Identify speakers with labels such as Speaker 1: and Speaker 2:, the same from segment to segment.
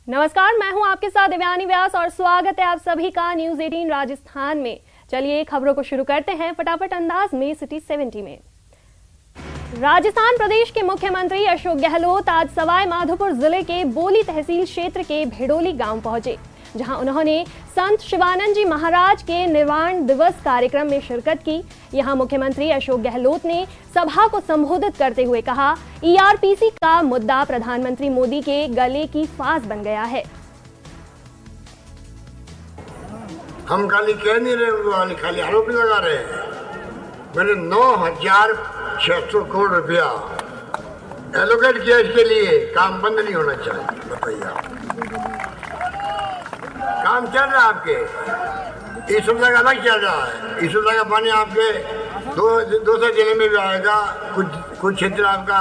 Speaker 1: नमस्कार, मैं हूं आपके साथ दिव्यानी व्यास और स्वागत है आप सभी का न्यूज 18 राजस्थान में। चलिए खबरों को शुरू करते हैं फटाफट अंदाज में। सिटी 70 में राजस्थान प्रदेश के मुख्यमंत्री अशोक गहलोत आज सवाई माधोपुर जिले के बोली तहसील क्षेत्र के भेड़ोली गांव पहुंचे, जहां उन्होंने संत शिवानंद जी महाराज के निर्वाण दिवस कार्यक्रम में शिरकत की। यहां मुख्यमंत्री अशोक गहलोत ने सभा को संबोधित करते हुए कहा, ईआरपीसी का मुद्दा प्रधानमंत्री मोदी के गले की फांस बन गया है।
Speaker 2: हम खाली कह नहीं रहे, खाली आरोप लगा रहे हैं। मैंने 9,600 करोड़ रुपया एलोकेट किया इसके लिए। काम बंद नहीं होना चाहिए। बताइए आप, काम चल रहा है आपके, इस सुविधा का अलग चल रहा है। इस सुविधा का पानी आपके दो जिले में भी आएगा, कुछ क्षेत्र आपका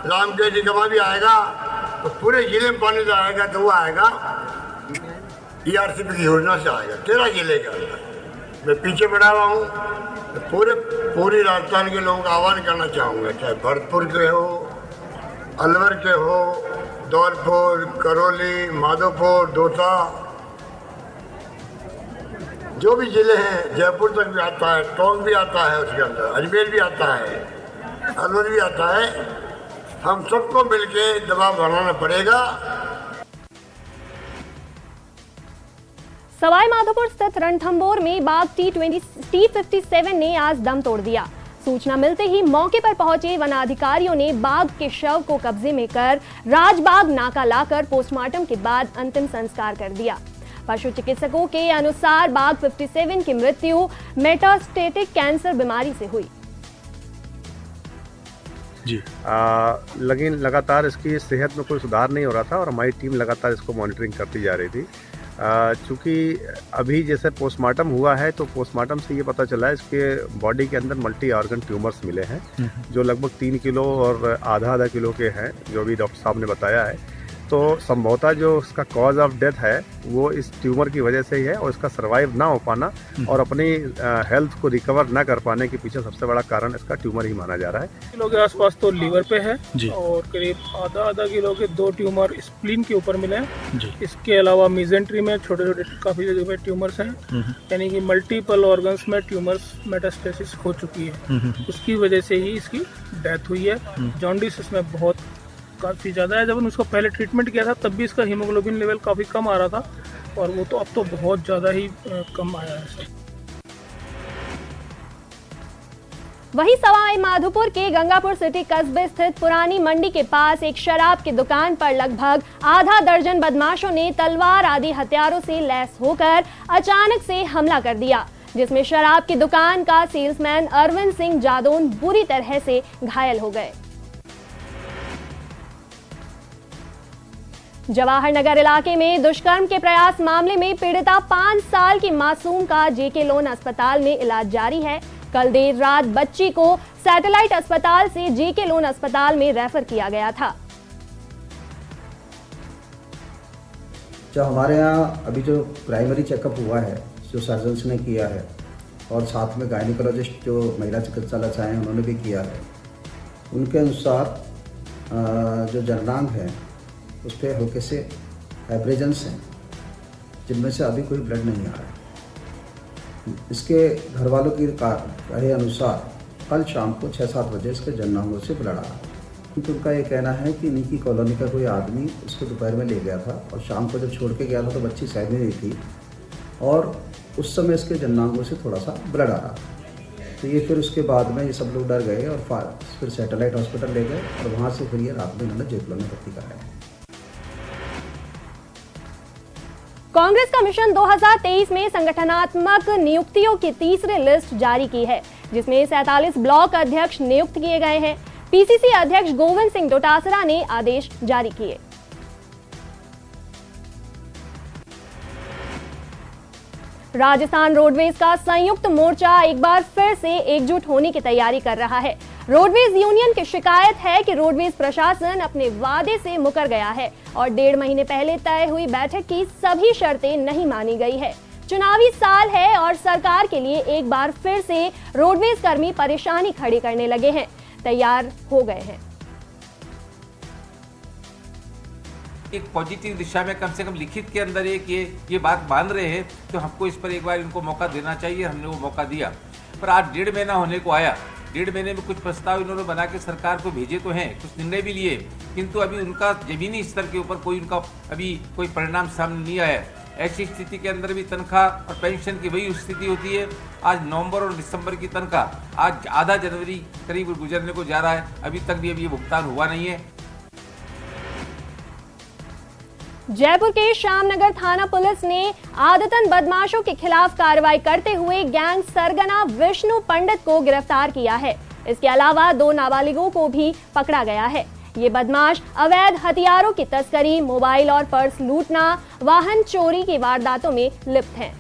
Speaker 2: रामगढ़ निगमा भी आएगा, तो पूरे जिले में पानी जो आएगा तो वो आएगा ईआरसीपी की योजना से आएगा 13 जिले के अंदर। मैं पीछे बढ़ा हुआ हूँ, तो पूरी राजस्थान के लोगों का आह्वान करना चाहूँगा, चाहे भरतपुर के हो, अलवर के हो, धौलपुर, करौली, माधोपुर, दौसा, जो भी जिले हैं, जयपुर तक भी आता है, टोंक भी आता है, उसके अंदर अजमेर भी आता है, अलवर भी आता है। हम सबको मिलके दबाव बनाना पड़ेगा।
Speaker 1: सवाई माधोपुर स्थित रणथंभौर में बाघ T57 ने आज दम तोड़ दिया। सूचना मिलते ही मौके पर पहुंचे वनाधिकारियों ने बाघ के शव को कब्जे में कर राजबाग नाका लाकर पोस्टमार्टम के बाद अंतिम संस्कार कर दिया। पशु चिकित्सकों के अनुसार बाघ 57 की मृत्यु मेटास्टेटिक कैंसर बीमारी से हुई।
Speaker 3: जी लेकिन लगातार इसकी सेहत में कोई सुधार नहीं हो रहा था और हमारी टीम लगातार इसको मॉनिटरिंग करती जा रही थी। चूँकि अभी जैसे पोस्टमार्टम हुआ है तो पोस्टमार्टम से ये पता चला है इसके बॉडी के अंदर मल्टी ऑर्गन ट्यूमर्स मिले हैं, जो लगभग 3 किलो और आधा किलो के हैं, जो भी डॉक्टर साहब ने बताया है। तो संभवतः जो उसका कॉज ऑफ डेथ है वो इस ट्यूमर की वजह से ही है, और इसका सर्वाइव ना हो पाना और अपनी हेल्थ को रिकवर ना कर पाने के पीछे सबसे बड़ा कारण इसका ट्यूमर ही माना जा रहा है।
Speaker 4: किलो के आसपास तो लीवर पे है और करीब आधा किलो के 2 ट्यूमर स्प्लीन के ऊपर मिले हैं। इसके अलावा मेजेंट्री में छोटे छोटे काफी जगह पे ट्यूमर्स हैं, यानी कि मल्टीपल ऑर्गन्स में ट्यूमर्स मेटास्टेसिस हो चुकी है। उसकी वजह से ही इसकी डेथ हुई है। जॉन्डिस इसमें बहुत काफ़ी ज़्यादा है। जब उसको पहले ट्रीटमेंट किया था तब भी इसका हीमोग्लोबिन लेवल काफ़ी कम आ रहा था, और वो तो अब तो बहुत ज़्यादा ही कम आया है।
Speaker 1: वहीं सवाई माधोपुर के गंगापुर सिटी कस्बे स्थित पुरानी मंडी के पास एक शराब की दुकान पर लगभग आधा दर्जन बदमाशों ने तलवार आदि हथियारों से लैस होकर अचानक से हमला कर दिया, जिसमें शराब की दुकान का सेल्समैन अरविंद सिंह जादौन बुरी तरह से घायल हो गए। जवाहर नगर इलाके में दुष्कर्म के प्रयास मामले में पीड़िता 5 साल की मासूम का जेके लोन अस्पताल में इलाज जारी है। कल देर रात बच्ची को सैटेलाइट अस्पताल से जेके लोन अस्पताल में रेफर किया गया था।
Speaker 5: जो हमारे यहाँ अभी जो प्राइमरी चेकअप हुआ है, जो सर्जन्स ने किया है, और साथ में गायनिकोलॉजिस्ट जो महिला चिकित्सालय से आए हैं उन्होंने भी किया है, उनके अनुसार जो जननांग है उस पर हल्के से एब्रेजन्स हैं, जिनमें से अभी कोई ब्लड नहीं आ रहा है। इसके घर वालों की कहे अनुसार कल शाम को 6-7 बजे इसके जननांगों से ब्लड आ रहा है। क्योंकि उनका ये कहना है कि नीकी कॉलोनी का कोई आदमी इसको दोपहर में ले गया था, और शाम को जब छोड़ के गया था तो बच्ची सहज नहीं थी, और उस समय इसके जननांगों से थोड़ा सा ब्लड आ रहा था। तो ये फिर उसके बाद में ये सब लोग डर गए और फिर सैटेलाइट हॉस्पिटल ले गए, और वहाँ से फिर ये रात में इन्होंने जेके लोन में भर्ती कराया।
Speaker 1: कांग्रेस का मिशन 2023 में संगठनात्मक नियुक्तियों की तीसरी लिस्ट जारी की है, जिसमें 47 ब्लॉक अध्यक्ष नियुक्त किए गए हैं। पीसीसी अध्यक्ष गोविंद सिंह डोटासरा ने आदेश जारी किए। राजस्थान रोडवेज का संयुक्त मोर्चा एक बार फिर से एकजुट होने की तैयारी कर रहा है। रोडवेज यूनियन की शिकायत है कि रोडवेज प्रशासन अपने वादे से मुकर गया है और 1.5 महीने पहले तय हुई बैठक की सभी शर्तें नहीं मानी गई है। चुनावी साल है और सरकार के लिए एक बार फिर से रोडवेज कर्मी परेशानी खड़ी करने लगे हैं, तैयार हो गए हैं।
Speaker 6: एक पॉजिटिव दिशा में कम से कम लिखित के अंदर ये बात मान रहे हैं, तो हमको इस पर एक बार इनको मौका देना चाहिए। हमने वो मौका दिया, पर आज 1.5 महीना होने को आया। 1.5 महीने में कुछ प्रस्ताव इन्होंने बना के सरकार को भेजे तो हैं, कुछ निर्णय भी लिए, किंतु अभी उनका जमीनी स्तर के ऊपर कोई परिणाम सामने नहीं आया। ऐसी स्थिति के अंदर भी तनख्वाह और पेंशन की वही स्थिति होती है। आज नवंबर और दिसंबर की तनख्वाह आज आधा जनवरी करीब गुजरने को जा रहा है, अभी तक भी ये भुगतान हुआ नहीं है।
Speaker 1: जयपुर के श्यामनगर थाना पुलिस ने आदतन बदमाशों के खिलाफ कार्रवाई करते हुए गैंग सरगना विष्णु पंडित को गिरफ्तार किया है। इसके अलावा 2 नाबालिगों को भी पकड़ा गया है। ये बदमाश अवैध हथियारों की तस्करी, मोबाइल और पर्स लूटना, वाहन चोरी की वारदातों में लिप्त हैं।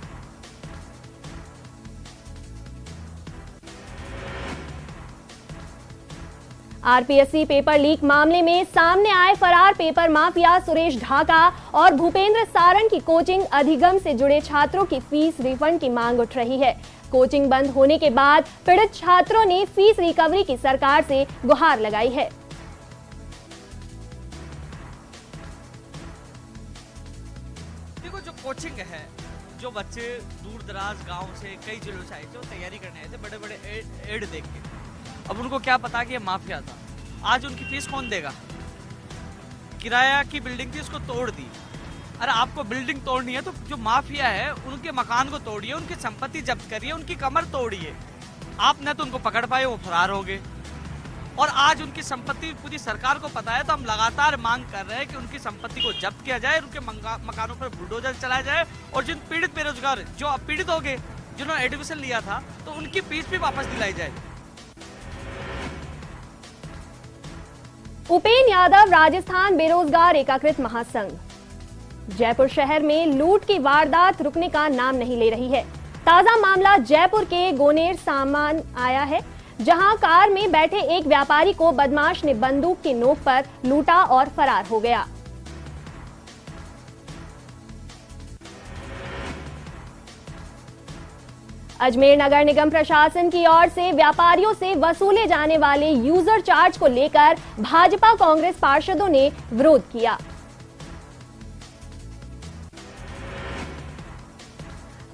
Speaker 1: आरपीएससी पेपर लीक मामले में सामने आए फरार पेपर माफिया सुरेश ढाका और भूपेंद्र सारण की कोचिंग अधिगम से जुड़े छात्रों की फीस रिफंड की मांग उठ रही है। कोचिंग बंद होने के बाद पीड़ित छात्रों ने फीस रिकवरी की सरकार से गुहार लगाई है।
Speaker 7: देखो, जो कोचिंग है, जो बच्चे दूर दराज गांव से कई जिलों से आए थे, तैयारी करने आए थे बड़े बड़े एड देख के, अब उनको क्या पता कि ये माफिया था। आज उनकी फीस कौन देगा? किराया की बिल्डिंग थी, उसको तोड़ दी। अरे आपको बिल्डिंग तोड़नी है तो जो माफिया है उनके मकान को तोड़िए, उनकी संपत्ति जब्त करिए, उनकी कमर तोड़िए। आप न तो उनको पकड़ पाए, वो फरार हो गए, और आज उनकी संपत्ति पूरी सरकार को पता है। तो हम लगातार मांग कर रहे हैं कि उनकी संपत्ति को जब्त किया जाए, उनके मकानों पर बुलडोजर चलाया जाए, और जिन पीड़ित बेरोजगार जो अब पीड़ित हो गए, जिन्होंने एडमिशन लिया था, तो उनकी फीस भी वापस दिलाई जाए।
Speaker 1: उपेन यादव राजस्थान बेरोजगार एकीकृत महासंघ। जयपुर शहर में लूट की वारदात रुकने का नाम नहीं ले रही है। ताजा मामला जयपुर के गोनेर सामान आया है, जहां कार में बैठे एक व्यापारी को बदमाश ने बंदूक की नोक पर लूटा और फरार हो गया। अजमेर नगर निगम प्रशासन की ओर से व्यापारियों से वसूले जाने वाले यूजर चार्ज को लेकर भाजपा कांग्रेस पार्षदों ने विरोध किया।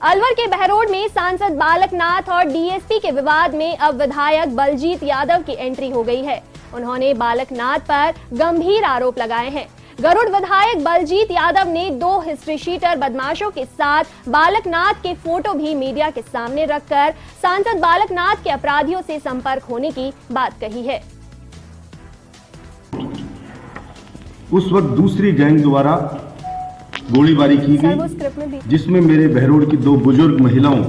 Speaker 1: अलवर के बहरोड में सांसद बालक नाथ और डीएसपी के विवाद में अब विधायक बलजीत यादव की एंट्री हो गई है। उन्होंने बालक नाथ पर गंभीर आरोप लगाए हैं। गरुड़ विधायक बलजीत यादव ने 2 हिस्ट्री शीटर बदमाशों के साथ बालक नाथ के फोटो भी मीडिया के सामने रखकर सांसद बालक नाथ के अपराधियों से संपर्क होने की बात कही है।
Speaker 8: उस वक्त दूसरी गैंग द्वारा गोलीबारी की गई, जिसमें मेरे बहरोड की 2 बुजुर्ग महिलाओं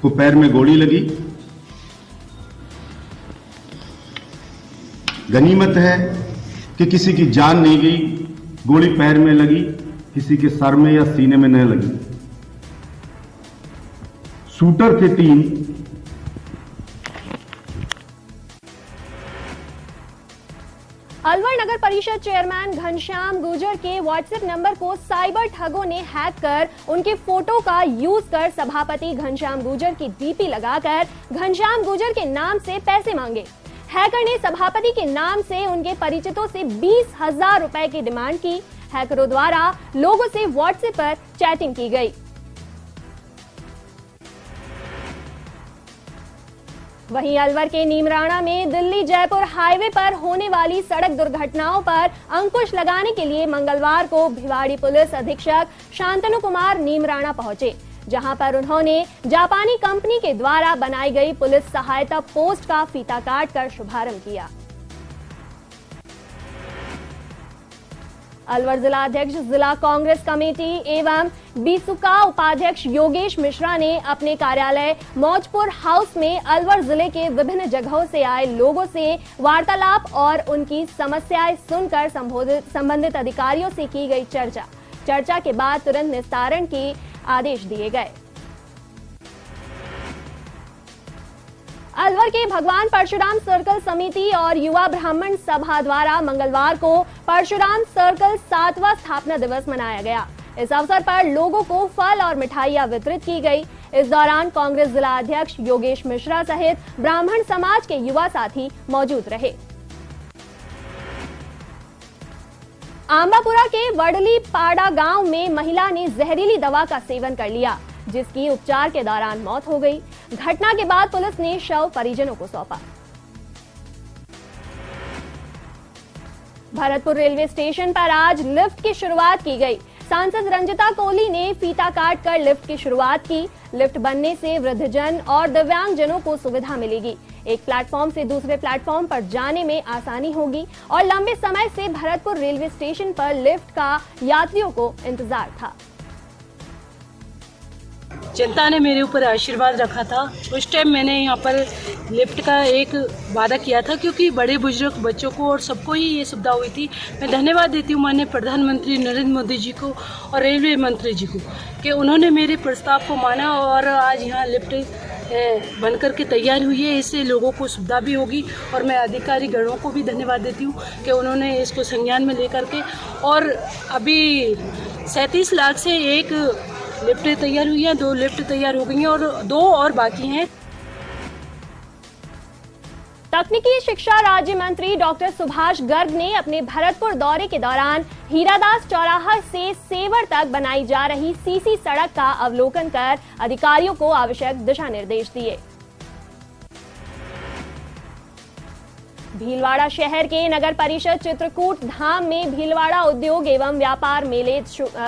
Speaker 8: को पैर में गोली लगी। गनीमत है कि किसी की जान नहीं गई, गोली पैर में लगी, किसी के सर में या सीने में नहीं लगी। शूटर की टीम
Speaker 1: अलवर नगर परिषद चेयरमैन घनश्याम गुर्जर के व्हाट्सएप नंबर को साइबर ठगों ने हैक कर उनके फोटो का यूज कर सभापति घनश्याम गुर्जर की डीपी लगाकर घनश्याम गुर्जर के नाम से पैसे मांगे। हैकर ने सभापति के नाम से उनके परिचितों से 20,000 रुपए की डिमांड की। हैकरों द्वारा लोगों से व्हाट्सएप पर चैटिंग की गई। वहीं अलवर के नीमराणा में दिल्ली जयपुर हाईवे पर होने वाली सड़क दुर्घटनाओं पर अंकुश लगाने के लिए मंगलवार को भिवाड़ी पुलिस अधीक्षक शांतनु कुमार नीमराणा पहुंचे, जहां पर उन्होंने जापानी कंपनी के द्वारा बनाई गई पुलिस सहायता पोस्ट का फीता काट कर शुभारंभ किया। अलवर जिला अध्यक्ष जिला कांग्रेस कमेटी एवं बीसुका उपाध्यक्ष योगेश मिश्रा ने अपने कार्यालय मौजपुर हाउस में अलवर जिले के विभिन्न जगहों से आए लोगों से वार्तालाप और उनकी समस्याएं सुनकर संबंधित अधिकारियों से की गई चर्चा के बाद तुरंत निस्तारण के आदेश दिए गए। अलवर के भगवान परशुराम सर्कल समिति और युवा ब्राह्मण सभा द्वारा मंगलवार को परशुराम सर्कल 7वां स्थापना दिवस मनाया गया। इस अवसर पर लोगों को फल और मिठाइयां वितरित की गई। इस दौरान कांग्रेस जिला अध्यक्ष योगेश मिश्रा सहित ब्राह्मण समाज के युवा साथी मौजूद रहे। आंबापुरा के वडली पाड़ा गांव में महिला ने जहरीली दवा का सेवन कर लिया, जिसकी उपचार के दौरान मौत हो गई। घटना के बाद पुलिस ने शव परिजनों को सौंपा। भरतपुर रेलवे स्टेशन पर आज लिफ्ट की शुरुआत की गई। सांसद रंजिता कोहली ने फीता काट कर लिफ्ट की शुरुआत की। लिफ्ट बनने से वृद्धजन और दिव्यांगजनों को सुविधा मिलेगी। एक प्लेटफॉर्म से दूसरे प्लेटफॉर्म पर जाने में आसानी होगी और लंबे समय से भरतपुर रेलवे स्टेशन पर लिफ्ट का यात्रियों को इंतजार था।
Speaker 9: जनता ने मेरे ऊपर आशीर्वाद रखा था। उस टाइम मैंने यहाँ पर लिफ्ट का एक वादा किया था, क्योंकि बड़े बुजुर्ग बच्चों को और सबको ही ये सुविधा हुई थी। मैं धन्यवाद देती हूँ माननीय प्रधानमंत्री नरेंद्र मोदी जी को और रेलवे मंत्री जी को कि उन्होंने मेरे प्रस्ताव को माना और आज यहाँ लिफ्ट बनकर के तैयार हुई है। इससे लोगों को सुविधा भी होगी और मैं अधिकारी गणों को भी धन्यवाद देती हूँ कि उन्होंने इसको संज्ञान में लेकर के, और अभी 37 लाख से एक लिफ्ट तैयार हुई है, 2 लिफ्ट तैयार हो गई हैं और 2 और बाकी हैं।
Speaker 1: तकनीकी शिक्षा राज्य मंत्री डॉक्टर सुभाष गर्ग ने अपने भरतपुर दौरे के दौरान हीरादास चौराहा से सेवर तक बनाई जा रही सीसी सड़क का अवलोकन कर अधिकारियों को आवश्यक दिशा निर्देश दिए। भीलवाड़ा शहर के नगर परिषद चित्रकूट धाम में भीलवाड़ा उद्योग एवं व्यापार मेले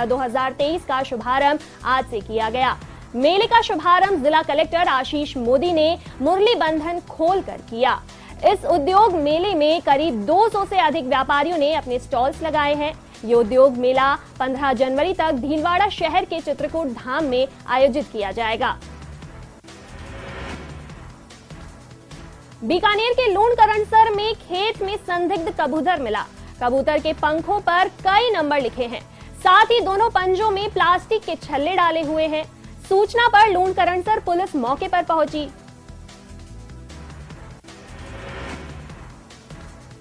Speaker 1: 2023 का शुभारंभ आज से किया गया। मेले का शुभारंभ जिला कलेक्टर आशीष मोदी ने मुरली बंधन खोलकर किया। इस उद्योग मेले में करीब 200 से अधिक व्यापारियों ने अपने स्टॉल्स लगाए हैं। ये उद्योग मेला 15 जनवरी तक भीलवाड़ा शहर के चित्रकूट धाम में आयोजित किया जाएगा। बीकानेर के लूणकरणसर में खेत में संदिग्ध कबूतर मिला। कबूतर के पंखों पर कई नंबर लिखे हैं, साथ ही दोनों पंजों में प्लास्टिक के छल्ले डाले हुए हैं। सूचना पर लूणकरणसर पुलिस मौके पर पहुंची।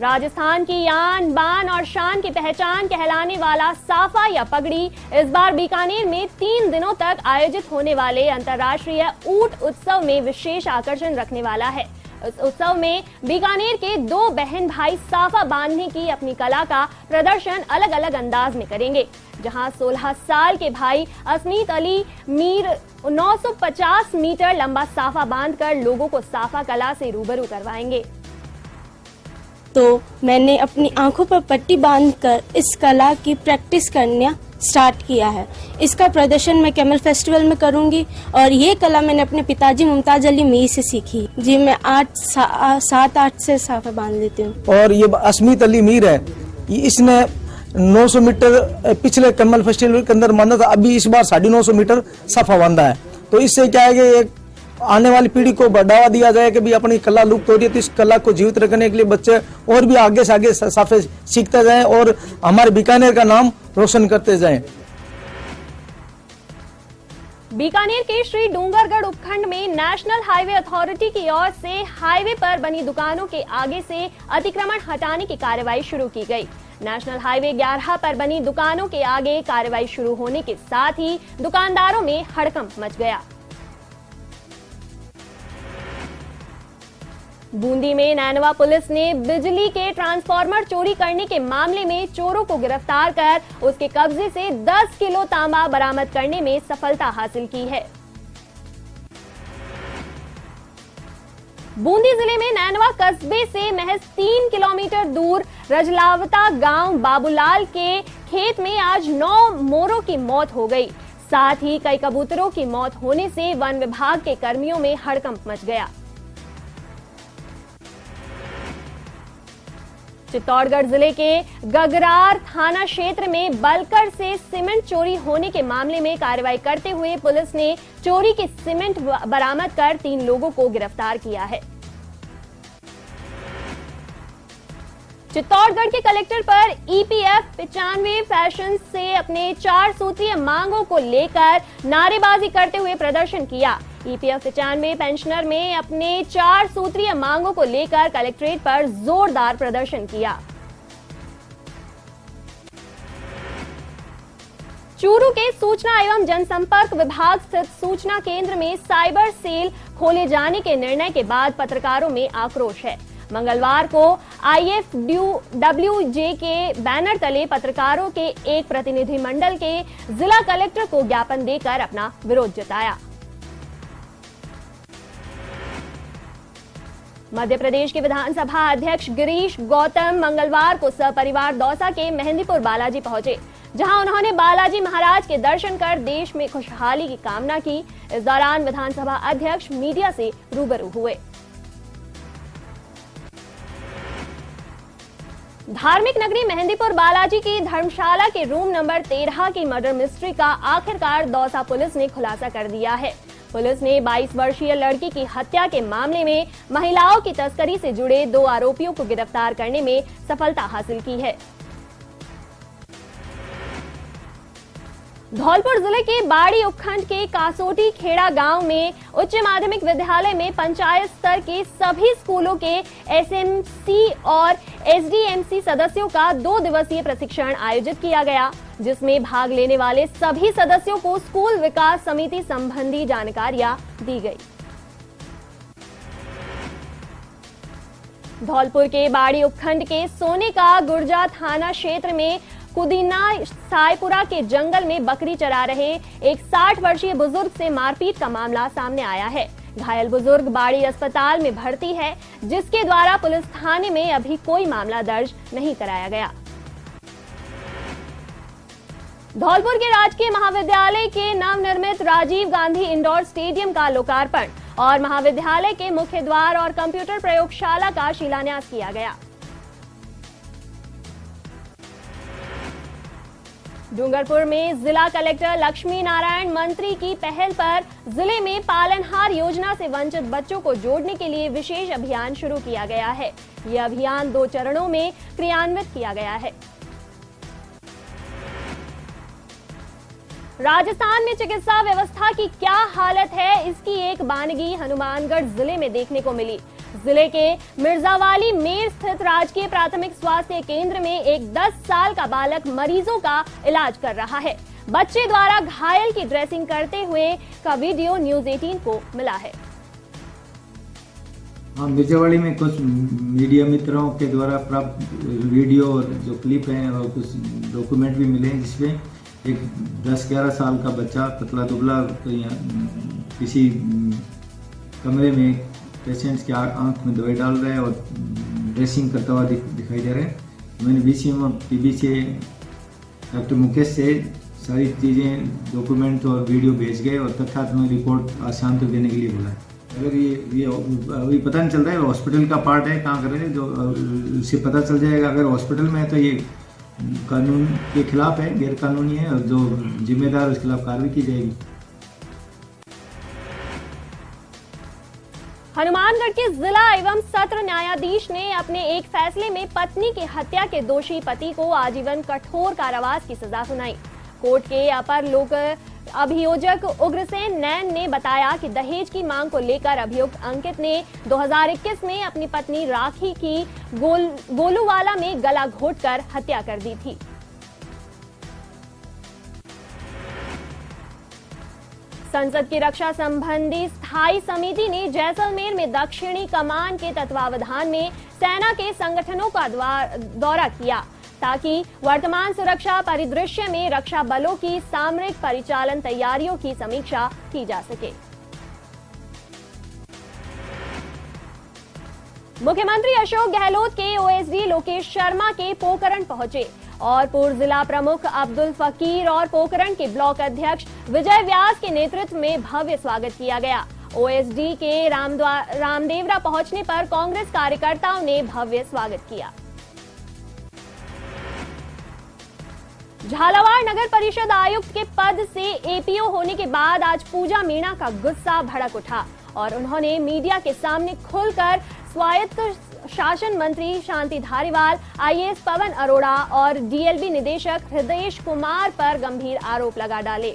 Speaker 1: राजस्थान की आन बान और शान की पहचान कहलाने वाला साफा या पगड़ी इस बार बीकानेर में 3 दिनों तक आयोजित होने वाले अंतर्राष्ट्रीय ऊंट उत्सव में विशेष आकर्षण रखने वाला है। इस उत्सव में बीकानेर के 2 बहन भाई साफा बांधने की अपनी कला का प्रदर्शन अलग अलग अंदाज में करेंगे, जहां 16 साल के भाई अस्मीत अली मीर 950 मीटर लंबा साफा बांधकर लोगों को साफा कला से रूबरू करवाएंगे।
Speaker 10: तो मैंने अपनी आंखों पर पट्टी बांधकर इस कला की प्रैक्टिस करना स्टार्ट किया है। इसका प्रदर्शन मैं कैमल फेस्टिवल में करूंगी और ये कला मैंने अपने पिताजी मुमताज अली मीर से सीखी। जी मैं 7-8 से साफा बांध लेती हूँ। और ये अस्मीत अली मीर है, इसने 900 मीटर पिछले कैमल फेस्टिवल के अंदर बांधा था, अभी इस बार 950 मीटर साफा बांधा है। तो इससे क्या है कि आने वाली पीढ़ी को बढ़ावा दिया जाए कि भी अपनी कला लुप्त हो रही है, तो इस कला को जीवित रखने के लिए बच्चे और भी आगे से आगे साफे सीखते जाएं और हमारे बीकानेर का नाम रोशन करते जाएं।
Speaker 1: बीकानेर के श्री डूंगरगढ़ उपखंड में नेशनल हाईवे अथॉरिटी की ओर से हाईवे पर बनी दुकानों के आगे से अतिक्रमण हटाने की कार्रवाई शुरू की गई। नेशनल हाईवे 11 पर बनी दुकानों के आगे कार्रवाई शुरू होने के साथ ही दुकानदारों में हड़कंप मच गया। बूंदी में नैनवा पुलिस ने बिजली के ट्रांसफार्मर चोरी करने के मामले में चोरों को गिरफ्तार कर उसके कब्जे से 10 किलो तांबा बरामद करने में सफलता हासिल की है। बूंदी जिले में नैनवा कस्बे से महज 3 किलोमीटर दूर रजलावता गांव बाबूलाल के खेत में आज 9 मोरों की मौत हो गई। साथ ही कई कबूतरों की मौत होने से वन विभाग के कर्मियों में हड़कंप मच गया। चित्तौड़गढ़ जिले के गगरार थाना क्षेत्र में बलकर से सीमेंट चोरी होने के मामले में कार्रवाई करते हुए पुलिस ने चोरी की सीमेंट बरामद कर 3 लोगों को गिरफ्तार किया है। चित्तौड़गढ़ के कलेक्टर पर ईपीएफ 95 फैशन से अपने 4 सूत्रीय मांगों को लेकर नारेबाजी करते हुए प्रदर्शन किया। ईपीएफ 95 पेंशनर में अपने 4 सूत्रीय मांगों को लेकर कलेक्ट्रेट पर जोरदार प्रदर्शन किया। चूरू के सूचना एवं जनसंपर्क विभाग स्थित सूचना केंद्र में साइबर सेल खोले जाने के निर्णय के बाद पत्रकारों में आक्रोश है। मंगलवार को IFWJ के बैनर तले पत्रकारों के एक प्रतिनिधिमंडल के जिला कलेक्टर को ज्ञापन देकर अपना विरोध जताया। मध्य प्रदेश के विधानसभा अध्यक्ष गिरीश गौतम मंगलवार को सपरिवार दौसा के मेहंदीपुर बालाजी पहुंचे, जहां उन्होंने बालाजी महाराज के दर्शन कर देश में खुशहाली की कामना की। इस दौरान विधानसभा अध्यक्ष मीडिया से रूबरू हुए। धार्मिक नगरी मेहंदीपुर बालाजी की धर्मशाला के रूम नंबर 13 की मर्डर मिस्ट्री का आखिरकार दौसा पुलिस ने खुलासा कर दिया है। पुलिस ने 22 वर्षीय लड़की की हत्या के मामले में महिलाओं की तस्करी से जुड़े 2 आरोपियों को गिरफ्तार करने में सफलता हासिल की है। धौलपुर जिले के बाड़ी उपखंड के कासोटी खेड़ा गांव में उच्च माध्यमिक विद्यालय में पंचायत स्तर के सभी स्कूलों के SMC और SDMC सदस्यों का 2 दिवसीय प्रशिक्षण आयोजित किया गया, जिसमें भाग लेने वाले सभी सदस्यों को स्कूल विकास समिति संबंधी जानकारियां दी गई। धौलपुर के बाड़ी उपखंड के सोने का गुर्जा थाना क्षेत्र में कुदीना सायपुरा के जंगल में बकरी चरा रहे एक 60 वर्षीय बुजुर्ग से मारपीट का मामला सामने आया है। घायल बुजुर्ग बाड़ी अस्पताल में भर्ती है, जिसके द्वारा पुलिस थाने में अभी कोई मामला दर्ज नहीं कराया गया। धौलपुर के राजकीय महाविद्यालय के नवनिर्मित राजीव गांधी इंडोर स्टेडियम का लोकार्पण और महाविद्यालय के मुख्य द्वार और कंप्यूटर प्रयोगशाला का शिलान्यास किया गया। डूंगरपुर में जिला कलेक्टर लक्ष्मी नारायण मंत्री की पहल पर जिले में पालनहार योजना से वंचित बच्चों को जोड़ने के लिए विशेष अभियान शुरू किया गया है। यह अभियान 2 चरणों में क्रियान्वित किया गया है। राजस्थान में चिकित्सा व्यवस्था की क्या हालत है, इसकी एक बानगी हनुमानगढ़ जिले में देखने को मिली। जिले के मिर्जावाली में स्थित राजकीय प्राथमिक स्वास्थ्य केंद्र में एक 10 साल का बालक मरीजों का इलाज कर रहा है। बच्चे द्वारा घायल की ड्रेसिंग करते हुए का वीडियो न्यूज़ 18 को मिला है।
Speaker 11: हाँ, मिर्जावाली में कुछ मीडिया मित्रों के द्वारा प्राप्त वीडियो और जो क्लिप हैं और कुछ डॉक्यूमेंट भी मिले हैं, जिसमें एक 10-11 साल का बच्चा पतला दुबला किसी कमरे में पेशेंट्स के आंख में दवाई डाल रहा है और ड्रेसिंग करता हुआ दिखाई दे रहा है। मैंने BCM और TB से डॉक्टर मुकेश से सारी चीज़ें डॉक्यूमेंट और वीडियो भेज गए और तत्काल रिपोर्ट आज शाम तक देने के लिए बोला है। अगर ये अभी पता नहीं चल रहा है हॉस्पिटल का पार्ट है, कहाँ कर रहे हैं, जो इससे पता चल जाएगा। अगर हॉस्पिटल में है तो ये कानून के खिलाफ है, गैर कानूनी है, और जो जिम्मेदार उसके खिलाफ कार्रवाई की जाएगी।
Speaker 1: हनुमानगढ़ के जिला एवं सत्र न्यायाधीश ने अपने एक फैसले में पत्नी की हत्या के दोषी पति को आजीवन कठोर कारावास की सजा सुनाई। कोर्ट के अपर लोक अभियोजक उग्रसेन नैन ने बताया कि दहेज की मांग को लेकर अभियुक्त अंकित ने 2021 में अपनी पत्नी राखी की गोलूवाला में गला घोंटकर हत्या कर दी थी। संसद की रक्षा संबंधी स्थायी समिति ने जैसलमेर में दक्षिणी कमान के तत्वावधान में सेना के संगठनों का दौरा किया, ताकि वर्तमान सुरक्षा परिदृश्य में रक्षा बलों की सामरिक परिचालन तैयारियों की समीक्षा की जा सके। मुख्यमंत्री अशोक गहलोत के OSD लोकेश शर्मा के पोकरण पहुंचे और पूर्व जिला प्रमुख अब्दुल फकीर और पोकरण के ब्लॉक अध्यक्ष विजय व्यास के नेतृत्व में भव्य स्वागत किया गया। OSD के रामदेवरा पहुंचने पर कांग्रेस कार्यकर्ताओं ने भव्य स्वागत किया। झालावाड़ नगर परिषद आयुक्त के पद से APO होने के बाद आज पूजा मीणा का गुस्सा भड़क उठा और उन्होंने मीडिया के सामने खुलकर स्वायत्त शासन मंत्री शांति धारीवाल, IAS पवन अरोड़ा और DLB निदेशक हृदयेश कुमार पर गंभीर आरोप लगा डाले।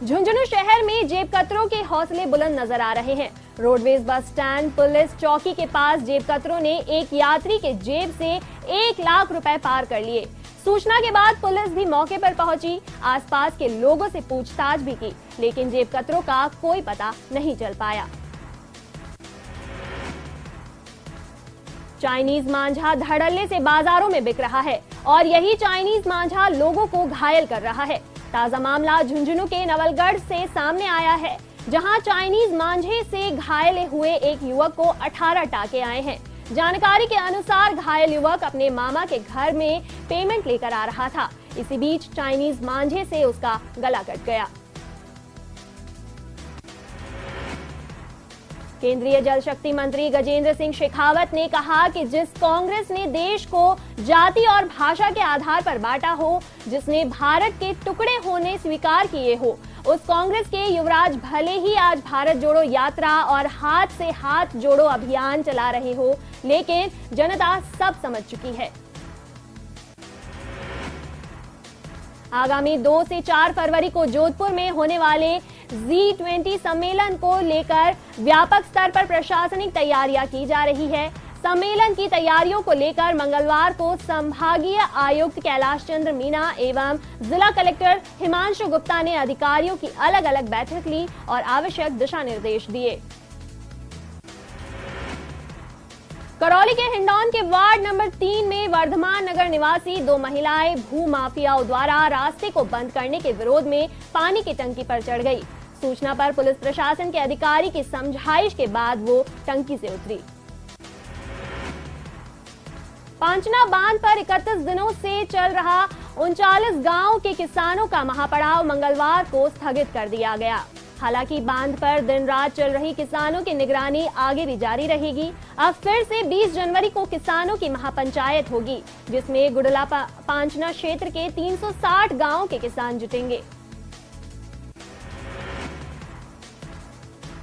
Speaker 1: झुंझुनू शहर में जेब कतरों के हौसले बुलंद नजर आ रहे हैं। रोडवेज बस स्टैंड पुलिस चौकी के पास जेब कतरों ने एक यात्री के जेब से 1 लाख रुपए पार कर लिए। सूचना के बाद पुलिस भी मौके पर पहुंची, आसपास के लोगों से पूछताछ भी की, लेकिन जेब कतरों का कोई पता नहीं चल पाया। चाइनीज मांझा धड़ल्ले से बाजारों में बिक रहा है और यही चाइनीज मांझा लोगों को घायल कर रहा है। ताजा मामला झुंझुनू के नवलगढ़ से सामने आया है, जहां चाइनीज मांझे से घायल हुए एक युवक को 18 टाके आए हैं। जानकारी के अनुसार घायल युवक अपने मामा के घर में पेमेंट लेकर आ रहा था। इसी बीच चाइनीज मांझे से उसका गला कट गया। केंद्रीय जल शक्ति मंत्री गजेंद्र सिंह शेखावत ने कहा कि जिस कांग्रेस ने देश को जाति और भाषा के आधार पर बांटा हो, जिसने भारत के टुकड़े होने स्वीकार किए हो, उस कांग्रेस के युवराज भले ही आज भारत जोड़ो यात्रा और हाथ से हाथ जोड़ो अभियान चला रहे हो, लेकिन जनता सब समझ चुकी है। आगामी 2 से 4 फरवरी को जोधपुर में होने वाले G20 सम्मेलन को लेकर व्यापक स्तर पर प्रशासनिक तैयारियां की जा रही है। सम्मेलन की तैयारियों को लेकर मंगलवार को संभागीय आयुक्त कैलाश चंद्र मीणा एवं जिला कलेक्टर हिमांशु गुप्ता ने अधिकारियों की अलग अलग बैठक ली और आवश्यक दिशा निर्देश दिए। करौली के हिंडौन के वार्ड नंबर 3 में वर्धमान नगर निवासी 2 महिलाएं भू माफियाओं द्वारा रास्ते को बंद करने के विरोध में पानी की टंकी पर चढ़ गई। सूचना पर पुलिस प्रशासन के अधिकारी की समझाइश के बाद वो टंकी से उतरी। पांचना बांध पर 31 दिनों से चल रहा 39 गांव के किसानों का महापड़ाव मंगलवार को स्थगित कर दिया गया। हालांकि बांध पर दिन रात चल रही किसानों की निगरानी आगे भी जारी रहेगी। अब फिर से 20 जनवरी को किसानों की महापंचायत होगी, जिसमें गुडला पांचना क्षेत्र के 360 गांवों के किसान जुटेंगे।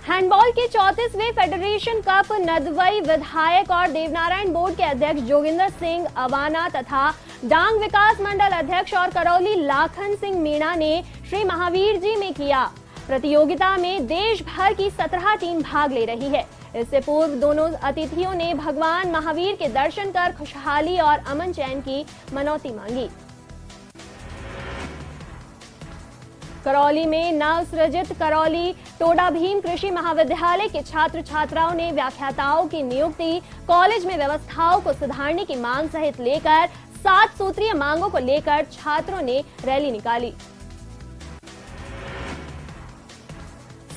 Speaker 1: हैंडबॉल के 34वें फेडरेशन कप नदवई विधायक और देवनारायण बोर्ड के अध्यक्ष जोगिंदर सिंह अवाना तथा डांग विकास मंडल अध्यक्ष और करौली लाखन सिंह मीणा ने श्री महावीर जी में किया। प्रतियोगिता में देश भर की 17 टीम भाग ले रही है। इससे पूर्व दोनों अतिथियों ने भगवान महावीर के दर्शन कर खुशहाली और अमन चैन की मनौती मांगी। करौली में नवसृजित करौली टोडा भीम कृषि महाविद्यालय के छात्र छात्राओं ने व्याख्याताओं की नियुक्ति, कॉलेज में व्यवस्थाओं को सुधारने की मांग सहित लेकर 7 सूत्रीय मांगों को लेकर छात्रों ने रैली निकाली।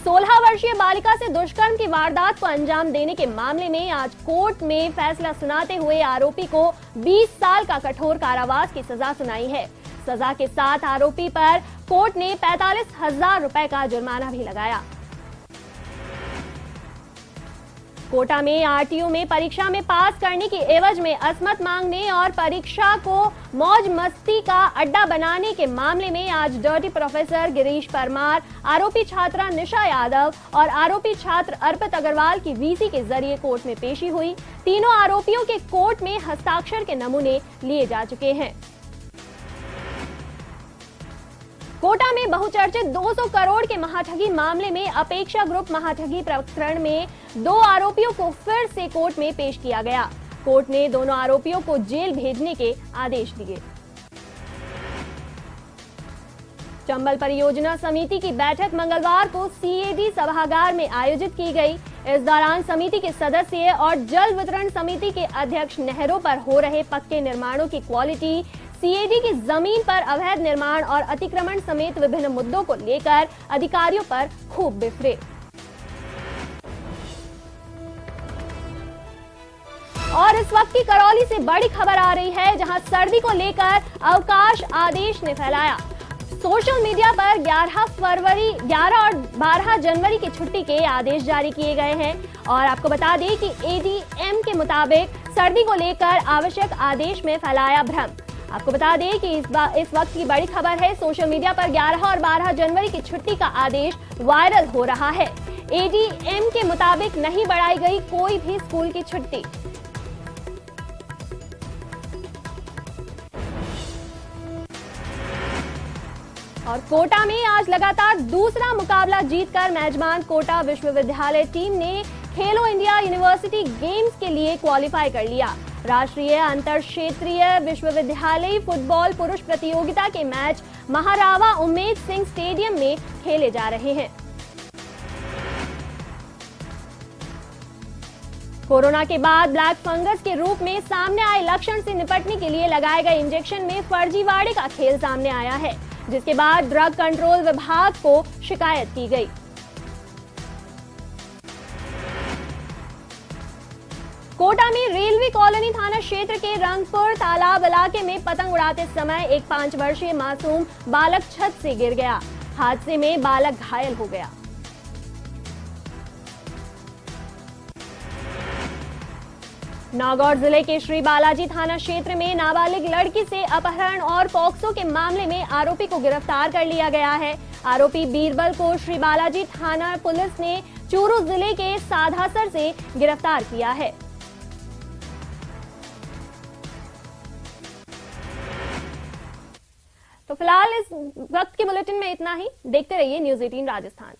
Speaker 1: 16 वर्षीय बालिका से दुष्कर्म की वारदात को अंजाम देने के मामले में आज कोर्ट में फैसला सुनाते हुए आरोपी को 20 साल का कठोर कारावास की सजा सुनाई है। सजा के साथ आरोपी पर कोर्ट ने 45,000 रुपए का जुर्माना भी लगाया। कोटा में आरटीयू में परीक्षा में पास करने की एवज में असमत मांगने और परीक्षा को मौज मस्ती का अड्डा बनाने के मामले में आज डर्टी प्रोफेसर गिरीश परमार, आरोपी छात्रा निशा यादव और आरोपी छात्र अर्पित अग्रवाल की वीसी के जरिए कोर्ट में पेशी हुई। तीनों आरोपियों के कोर्ट में हस्ताक्षर के नमूने लिए जा चुके हैं। कोटा में बहुचर्चित 200 करोड़ के महाठगी मामले में अपेक्षा ग्रुप महाठगी प्रकरण में 2 आरोपियों को फिर से कोर्ट में पेश किया गया। कोर्ट ने दोनों आरोपियों को जेल भेजने के आदेश दिए। चंबल परियोजना समिति की बैठक मंगलवार को सीएडी सभागार में आयोजित की गई। इस दौरान समिति के सदस्य और जल वितरण समिति के अध्यक्ष नहरों पर हो रहे पक्के निर्माणों की क्वालिटी, सीएडी की जमीन पर अवैध निर्माण और अतिक्रमण समेत विभिन्न मुद्दों को लेकर अधिकारियों पर खूब बिफरे। और इस वक्त की करौली से बड़ी खबर आ रही है, जहां सर्दी को लेकर अवकाश आदेश ने फैलाया। सोशल मीडिया पर 11 और 12 जनवरी की छुट्टी के आदेश जारी किए गए हैं। और आपको बता दें कि एडीएम के मुताबिक सर्दी को लेकर आवश्यक आदेश में फैलाया भ्रम। आपको बता दें कि इस वक्त की बड़ी खबर है, सोशल मीडिया पर 11 और 12 जनवरी की छुट्टी का आदेश वायरल हो रहा है। एडीएम के मुताबिक नहीं बढ़ाई गई कोई भी स्कूल की छुट्टी। और कोटा में आज लगातार दूसरा मुकाबला जीतकर मेजबान कोटा विश्वविद्यालय टीम ने खेलो इंडिया यूनिवर्सिटी गेम्स के लिए क्वालिफाई कर लिया। राष्ट्रीय अंतर क्षेत्रीय विश्वविद्यालय फुटबॉल पुरुष प्रतियोगिता के मैच महारावा उम्मेद सिंह स्टेडियम में खेले जा रहे हैं। कोरोना के बाद ब्लैक फंगस के रूप में सामने आए लक्षण से निपटने के लिए लगाए गए इंजेक्शन में फर्जीवाड़े का खेल सामने आया है, जिसके बाद ड्रग कंट्रोल विभाग को शिकायत की गई। कोटा में रेलवे कॉलोनी थाना क्षेत्र के रंगपुर तालाब इलाके में पतंग उड़ाते समय एक 5 वर्षीय मासूम बालक छत से गिर गया। हादसे में बालक घायल हो गया। नागौर जिले के श्री बालाजी थाना क्षेत्र में नाबालिग लड़की से अपहरण और पॉक्सो के मामले में आरोपी को गिरफ्तार कर लिया गया है। आरोपी बीरबल को श्री बालाजी थाना पुलिस ने चूरू जिले के साधासर से गिरफ्तार किया है। तो फिलहाल इस वक्त के बुलेटिन में इतना ही। देखते रहिए न्यूज़ 18 राजस्थान।